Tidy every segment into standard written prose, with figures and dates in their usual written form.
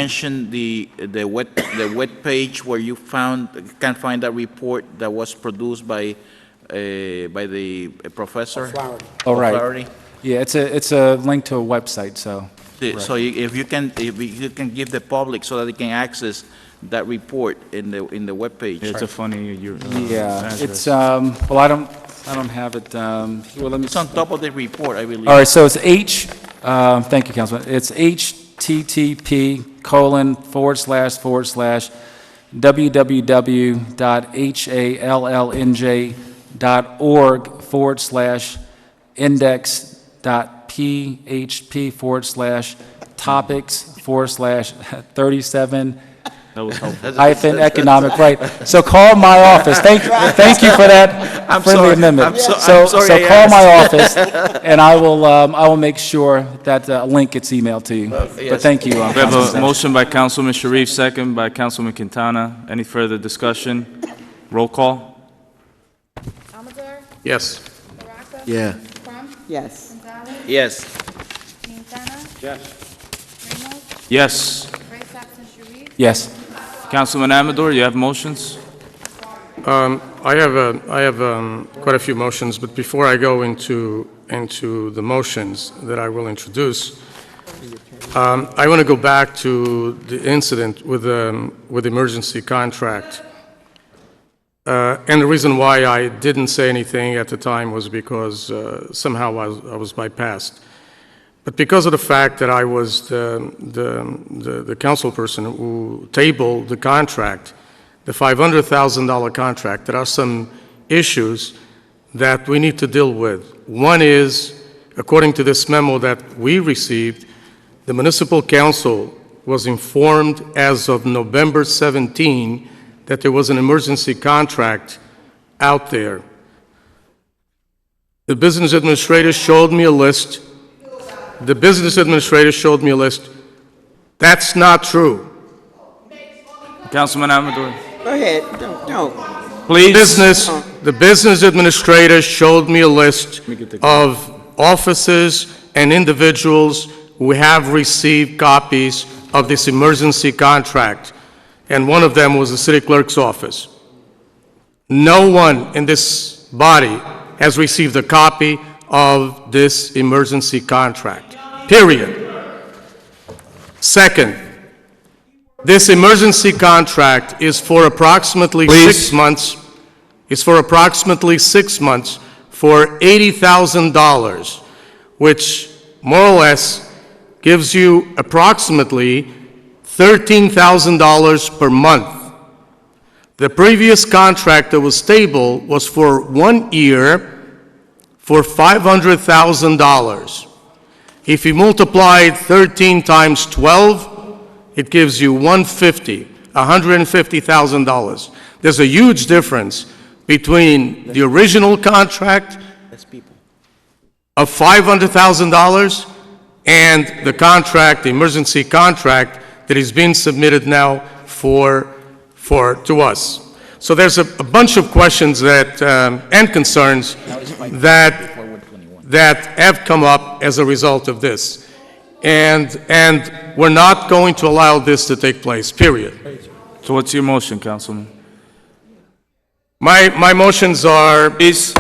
mention the web page where you can find that report that was produced by the professor? Flaherty. Oh, right. Flaherty? Yeah, it's a link to a website, so. So if you can give the public so that they can access that report in the web page. It's a funny. Yeah, address. it's, well, I don't have it, well, let me. It's on top of the report, I believe. All right, so it's thank you, Councilman. It's http://www.hallnj.org/index.p/topics/37 That was helpful. hyphen economic, right. So call my office. Thank you for that friendly amendment. I'm sorry So I call asked. my office, and I will make sure that link gets emailed to you. But yes. thank you. We have Councilman a motion by Councilman Sharif, second by Councilman Quintana. Any further discussion? Roll call. Amador? Yes. Baraca? Yeah. Crump? Yes. Gonzalez? Yes. Quintana? Yes. Ramos? Yes. Ray Saxon Sharif? Yes. Councilman Amador, you have motions? I have quite a few motions, but before I go into the motions that I will introduce, I want to go back to the incident with the emergency contract. And the reason why I didn't say anything at the time was because somehow I was bypassed. But because of the fact that I was the council person who tabled the contract, the $500,000 contract, there are some issues that we need to deal with. One is, according to this memo that we received, the municipal council was informed as of November 17 that there was an emergency contract out there. The business administrator showed me a list. That's not true. Councilman Amador, Go ahead. Don't. please. The business administrator showed me a list of offices and individuals who have received copies of this emergency contract, and one of them was the city clerk's office. No one in this body has received a copy of this emergency contract, period. Second, this emergency contract is for approximately 6 months. It's for approximately 6 months for $80,000, which more or less gives you approximately $13,000 per month. The previous contract that was tabled was for 1 year for $500,000. If you multiplied 13 times 12, it gives you $150,000. There's a huge difference between the original contract of $500,000 and the contract, the emergency contract that is being submitted now to us. So there's a bunch of questions that and concerns that have come up as a result of this. And we're not going to allow this to take place, period. So what's your motion, Councilman? My motions are Please.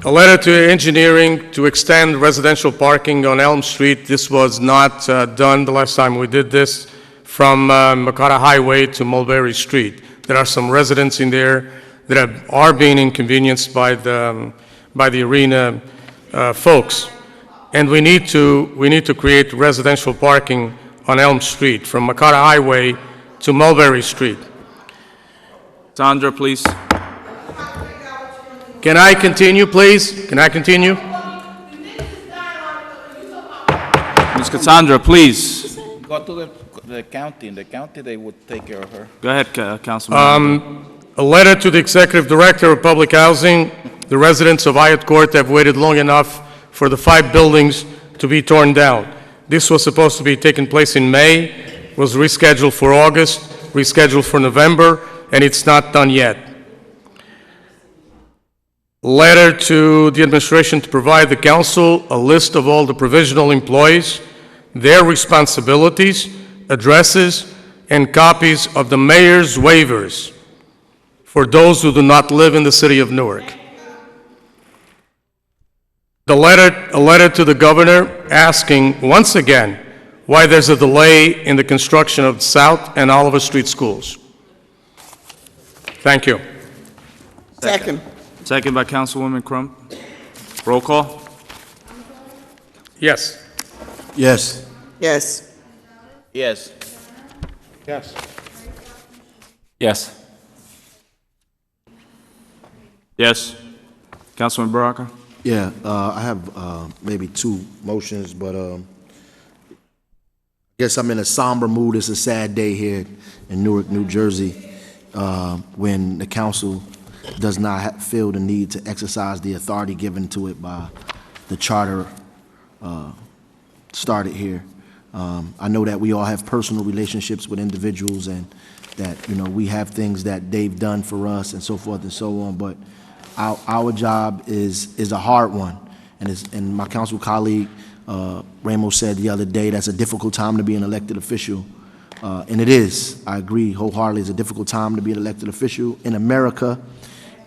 a letter to engineering to extend residential parking on Elm Street. This was not done the last time we did this, from Makata Highway to Mulberry Street. There are some residents in there that are being inconvenienced by the arena folks. And we need to create residential parking on Elm Street from Makata Highway to Mulberry Street. Sandra, please. Can I continue, please? Can I continue? Ms. Cassandra, please. Go to the county. In the county, they would take care of her. Go ahead, Councilman. A letter to the Executive Director of Public Housing. The residents of Hyatt Court have waited long enough for the 5 buildings to be torn down. This was supposed to be taking place in May, was rescheduled for August, rescheduled for November, and it's not done yet. Letter to the administration to provide the council a list of all the provisional employees, their responsibilities, addresses, and copies of the mayor's waivers for those who do not live in the city of Newark. A letter to the governor asking, once again, why there's a delay in the construction of South and Oliver Street schools. Thank you. Second. Second by Councilwoman Crump. Roll call. Yes. Yes. Yes. Yes. Yes. Yes. Yes. Councilman Baraka. Yeah, I have maybe two motions, but I guess I'm in a somber mood. It's a sad day here in Newark, New Jersey, when the council does not feel the need to exercise the authority given to it by the charter started here. I know that we all have personal relationships with individuals and that, we have things that they've done for us and so forth and so on, but our job is a hard one. And my council colleague, Ramos, said the other day, that's a difficult time to be an elected official. And it is. I agree wholeheartedly. It's a difficult time to be an elected official in America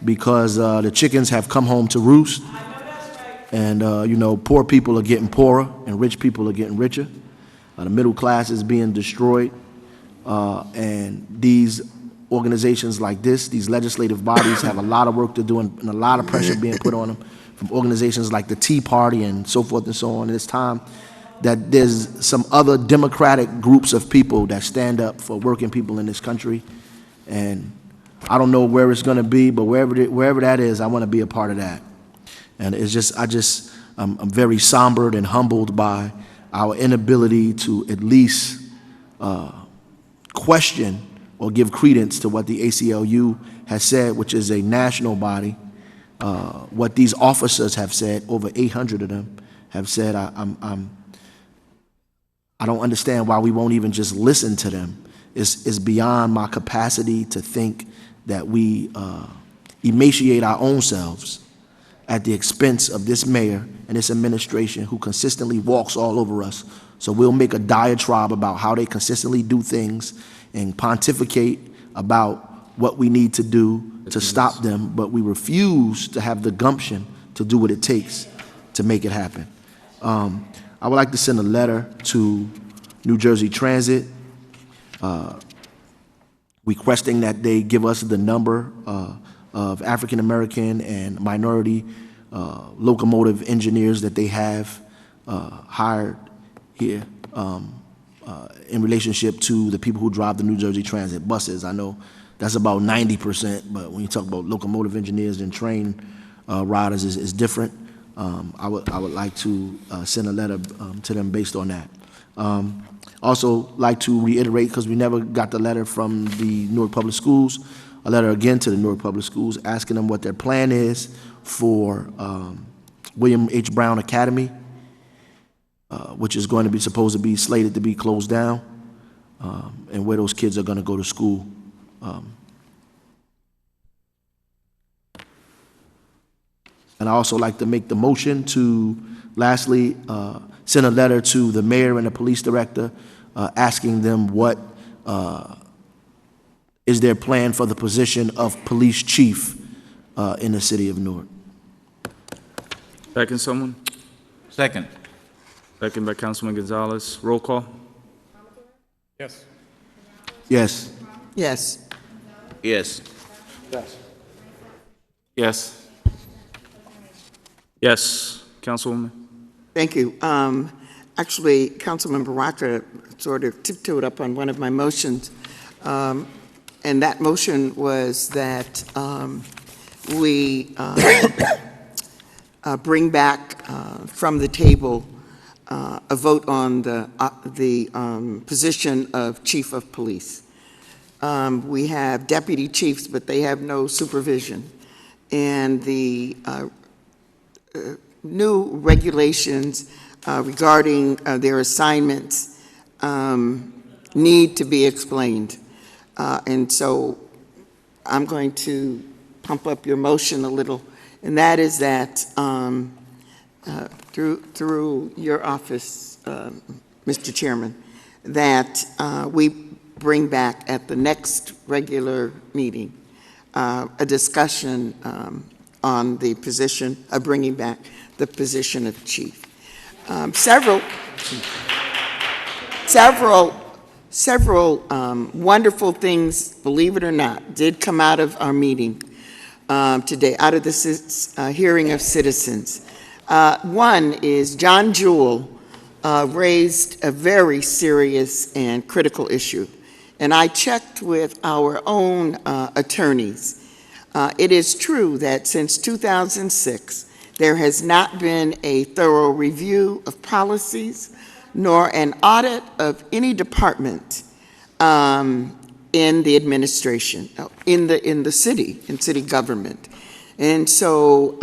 because the chickens have come home to roost. And, poor people are getting poorer and rich people are getting richer. The middle class is being destroyed. And these organizations like this, these legislative bodies have a lot of work to do and a lot of pressure being put on them from organizations like the Tea Party and so forth and so on. And it's time that there's some other democratic groups of people that stand up for working people in this country. And I don't know where it's going to be, but wherever that is, I want to be a part of that. And it's just, I'm very sombered and humbled by our inability to at least question or give credence to what the ACLU has said, which is a national body. What these officers have said, over 800 of them have said, I don't understand why we won't even just listen to them. It's beyond my capacity to think that we emaciate our own selves at the expense of this mayor and this administration who consistently walks all over us. So we'll make a diatribe about how they consistently do things and pontificate about what we need to do to stop them, but we refuse to have the gumption to do what it takes to make it happen. I would like to send a letter to New Jersey Transit requesting that they give us the number of African American and minority locomotive engineers that they have hired here in relationship to the people who drive the New Jersey Transit buses. I know that's about 90%, but when you talk about locomotive engineers and train riders is different. I would like to send a letter to them based on that. Also like to reiterate, because we never got the letter from the Newark Public Schools, a letter again to the Newark Public Schools asking them what their plan is for William H. Brown Academy, which is going to be supposed to be slated to be closed down, and where those kids are going to go to school. And I also like to make the motion to, lastly, send a letter to the mayor and the police director asking them what is their plan for the position of police chief in the city of Newark. Second, someone? Second. Second by Councilman Gonzalez. Roll call. Yes. Yes. Yes. Yes. Yes. Yes. Councilwoman? Thank you. Actually, Councilman Baraka sort of tiptoed up on one of my motions, and that motion was that we bring back from the table a vote on the position of chief of police. We have deputy chiefs, but they have no supervision. And the new regulations regarding their assignments need to be explained. And so I'm going to pump up your motion a little, and that is that through your office, Mr. Chairman, that we bring back at the next regular meeting a discussion on the position of bringing back the position of chief. Several wonderful things, believe it or not, did come out of our meeting today, out of the hearing of citizens. One is John Jewell raised a very serious and critical issue, and I checked with our own attorneys. It is true that since 2006, there has not been a thorough review of policies nor an audit of any department in the administration, in the city, in city government. And so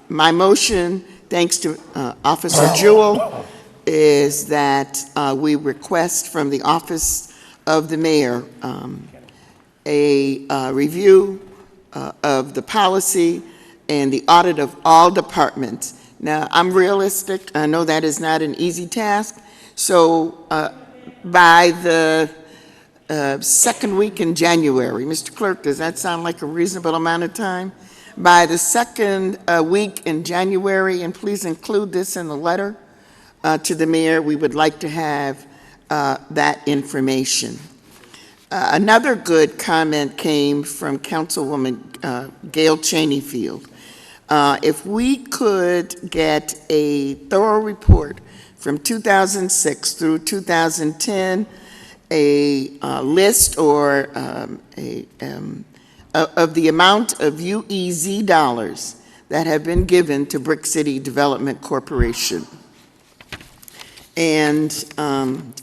my motion, thanks to Officer Jewell, is that we request from the Office of the Mayor a review of the policy and the audit of all departments. Now, I'm realistic. I know that is not an easy task. So by the second week in January, Mr. Clerk, does that sound like a reasonable amount of time? By the second week in January, and please include this in the letter to the mayor, we would like to have that information. Another good comment came from Councilwoman Gail Cheneyfield. If we could get a thorough report from 2006 through 2010, a list or of the amount of UEZ dollars that have been given to Brick City Development Corporation. And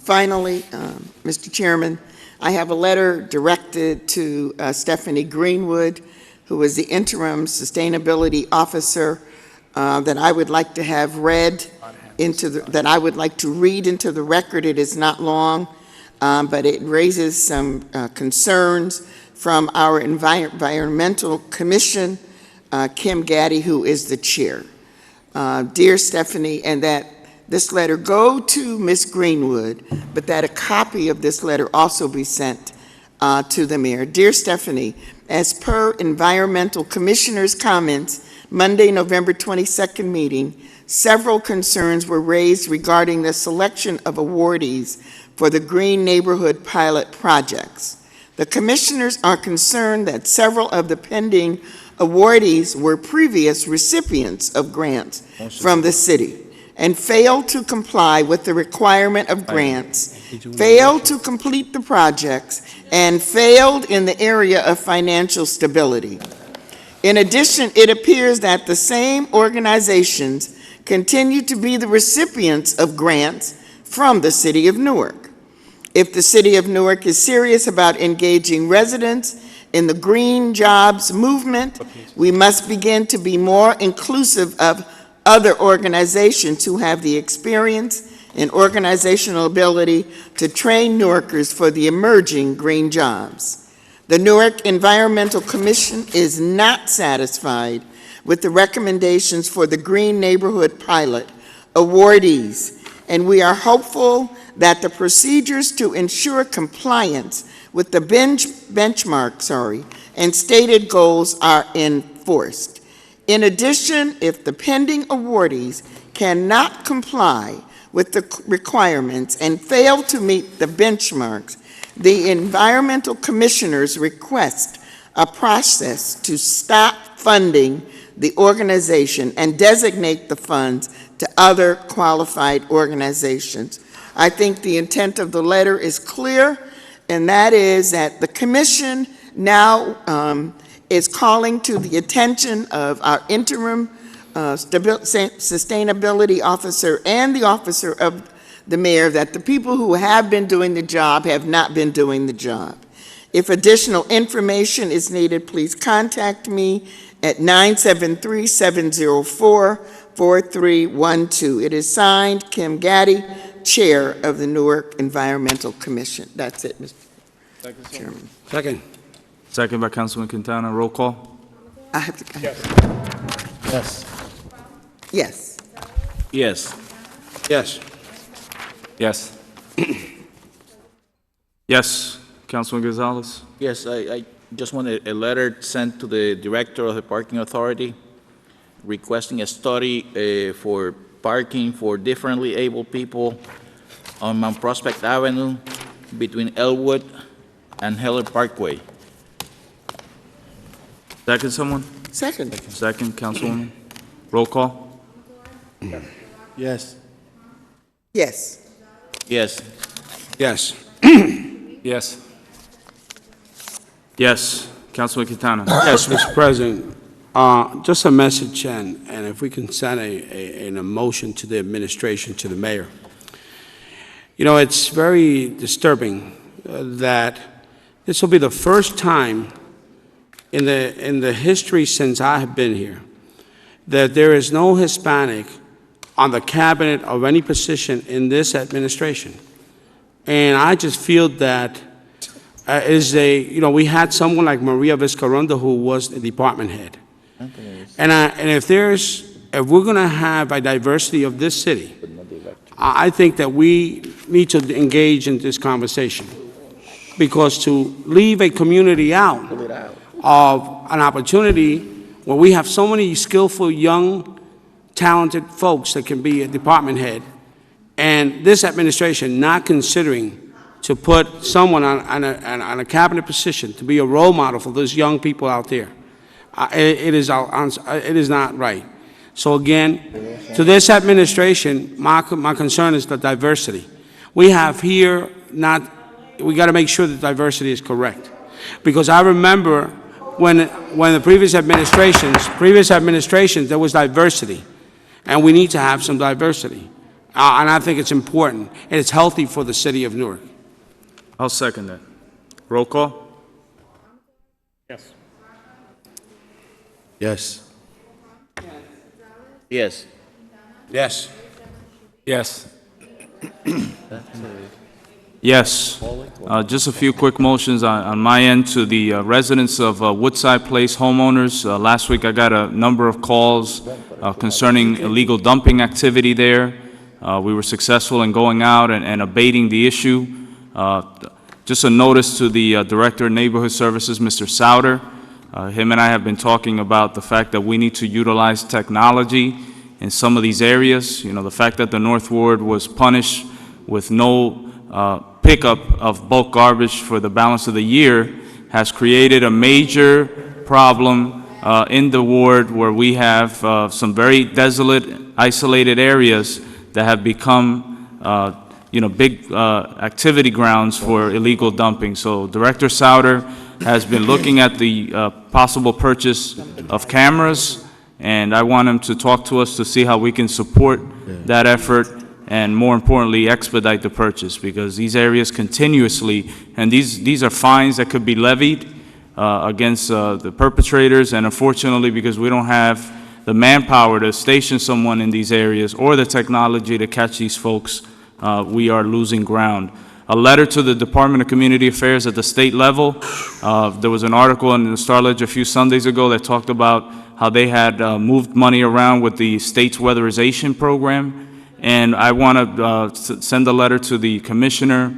finally, Mr. Chairman, I have a letter directed to Stephanie Greenwood, who is the interim sustainability officer, that I would like to have read that I would like to read into the record. It is not long, but it raises some concerns from our environmental commission, Kim Gaddy, who is the chair. Dear Stephanie, and that this letter go to Ms. Greenwood, but that a copy of this letter also be sent to the mayor. Dear Stephanie, as per environmental commissioner's comments, Monday, November 22nd meeting, several concerns were raised regarding the selection of awardees for the Green Neighborhood pilot projects. The commissioners are concerned that several of the pending awardees were previous recipients of grants from the city and failed to comply with the requirement of grants, failed to complete the projects, and failed in the area of financial stability. In addition, it appears that the same organizations continue to be the recipients of grants from the City of Newark. If the City of Newark is serious about engaging residents in the green jobs movement, we must begin to be more inclusive of other organizations who have the experience and organizational ability to train Newarkers for the emerging green jobs. The Newark Environmental Commission is not satisfied with the recommendations for the Green Neighborhood Pilot awardees, and we are hopeful that the procedures to ensure compliance with the benchmark and stated goals are enforced. In addition, if the pending awardees cannot comply with the requirements and fail to meet the benchmarks, the environmental commissioners request a process to stop funding the organization and designate the funds to other qualified organizations. I think the intent of the letter is clear, and that is that the commission now is calling to the attention of our interim sustainability officer and the officer of the mayor that the people who have been doing the job have not been doing the job. If additional information is needed, please contact me at 973-704-4312. It is signed Kim Gaddy, Chair of the Newark Environmental Commission. That's it, Mr. Chairman. Second. Second by Councilman Quintana. Roll call. I have to. Yes. Yes. Yes. Yes. Yes. Yes, Councilman Gonzalez? Yes, I just want a letter sent to the director of the parking authority requesting a study for parking for differently abled people on Mount Prospect Avenue between Elwood and Heller Parkway. Second, someone? Second. Second, Councilwoman? Roll call? Yes. Yes. Yes. Yes. Yes. Yes, Councilman Quintana? Yes, Mr. President. Just a message, and if we can send an emotion to the administration, to the mayor. You know, it's very disturbing that this will be the first time in the history since I have been here that there is no Hispanic on the cabinet of any position in this administration. And I just feel that we had someone like Maria Vizcarrondo who was the department head. And if we're going to have a diversity of this city, I think that we need to engage in this conversation. Because to leave a community out of an opportunity where we have so many skillful, young, talented folks that can be a department head, and this administration not considering to put someone on a cabinet position to be a role model for those young people out there, it is not right. So again, to this administration, my concern is the diversity. We have here we got to make sure that diversity is correct. Because I remember when the previous administrations, there was diversity. And we need to have some diversity. And I think it's important, and it's healthy for the city of Newark. I'll second that. Roll call? Yes. Yes. Yes. Yes. Yes. Yes. Just a few quick motions on my end to the residents of Woodside Place homeowners. Last week I got a number of calls concerning illegal dumping activity there. We were successful in going out and abating the issue. Just a notice to the Director of Neighborhood Services, Mr. Souter. Him and I have been talking about the fact that we need to utilize technology in some of these areas. You know, the fact that the North Ward was punished with no pickup of bulk garbage for the balance of the year has created a major problem in the ward where we have some very desolate, isolated areas that have become, big activity grounds for illegal dumping. So Director Souter has been looking at the possible purchase of cameras, and I want him to talk to us to see how we can support that effort and, more importantly, expedite the purchase, because these areas continuously, and these are fines that could be levied against the perpetrators, and unfortunately, because we don't have the manpower to station someone in these areas or the technology to catch these folks, we are losing ground. A letter to the Department of Community Affairs at the state level. There was an article in the Star-Ledger a few Sundays ago that talked about how they had moved money around with the state's weatherization program. And I want to send a letter to the commissioner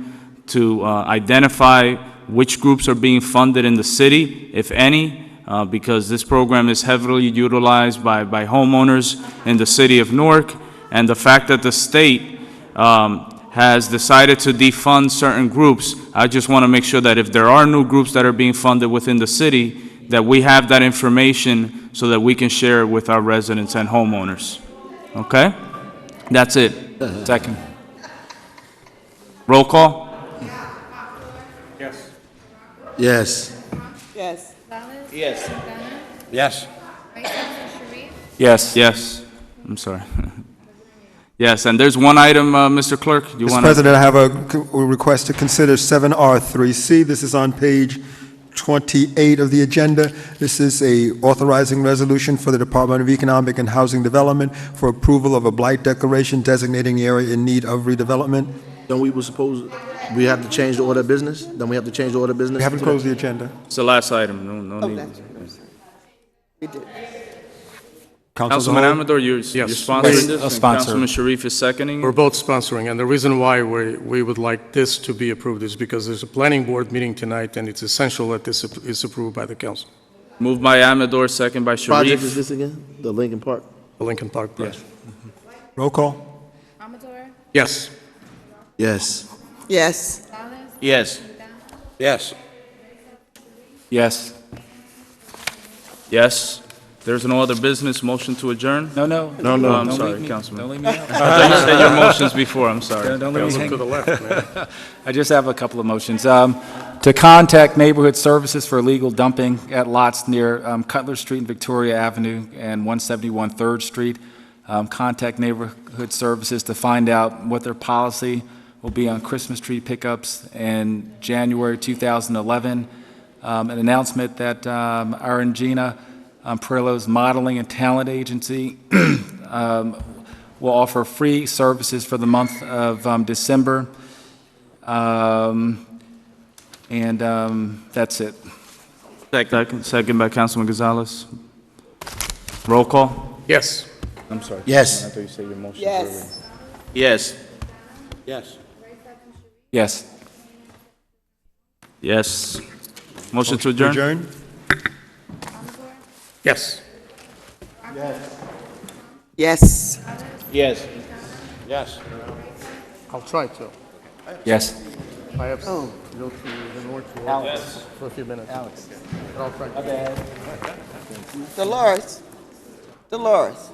to identify which groups are being funded in the city, if any, because this program is heavily utilized by homeowners in the city of Newark. And the fact that the state has decided to defund certain groups, I just want to make sure that if there are new groups that are being funded within the city, that we have that information so that we can share it with our residents and homeowners. Okay? That's it. Second. Roll call? Yes. Yes. Gonzalez? Yes. Quintana? Yes. Vice President Sharif? Yes. Yes. I'm sorry. Yes, and there's one item, Mr. Clerk, you Mr. want to? President, I have a request to consider 7R3C. This is on page 28 of the agenda. This is a authorizing resolution for the Department of Economic and Housing Development for approval of a blight declaration designating area in need of redevelopment. Then we have to change the order of business? Then we have to change the order of business? We haven't closed the agenda. It's the last item, no need. We did. Council as a Councilman whole? Amador, you're Yes. sponsoring Yes, this? a And sponsor. Councilman Sharif is seconding? We're both sponsoring, and the reason why we would like this to be approved is because there's a planning board meeting tonight, and it's essential that this is approved by the council, Moved by Amador, second by Project is Sharif. this again? The Lincoln Park? the Lincoln Park project. Roll call? Amador, Yes. Yes. Yes. Gonzalez, Yes. Yes. Yes. Yes. There's no other business. Motion to adjourn? No, no. No, no. I'm Don't sorry, leave me- Councilman. Don't leave me out. I thought you said your motions before, I'm sorry. Don't leave me Council to hanging. the left, man. I just have a couple of motions. To contact Neighborhood Services for illegal dumping at lots near Cutler Street and Victoria Avenue and 171 3rd Street. Contact Neighborhood Services to find out what their policy will be on Christmas tree pickups in January 2011. An announcement that our Regina Perillo's Modeling and Talent Agency will offer free services for the month of December. And that's it. Second by Councilman Gonzalez. Roll call? Yes. I'm sorry. Yes. I thought you said your motion. Yes. Yes. Yes. Yes. Yes. Motion to adjourn? Adjourn? Yes. Yes. Yes. Yes. I'll try to. Yes. I have to go to the North for a few minutes. Alex. But I'll try. Dolores. Dolores.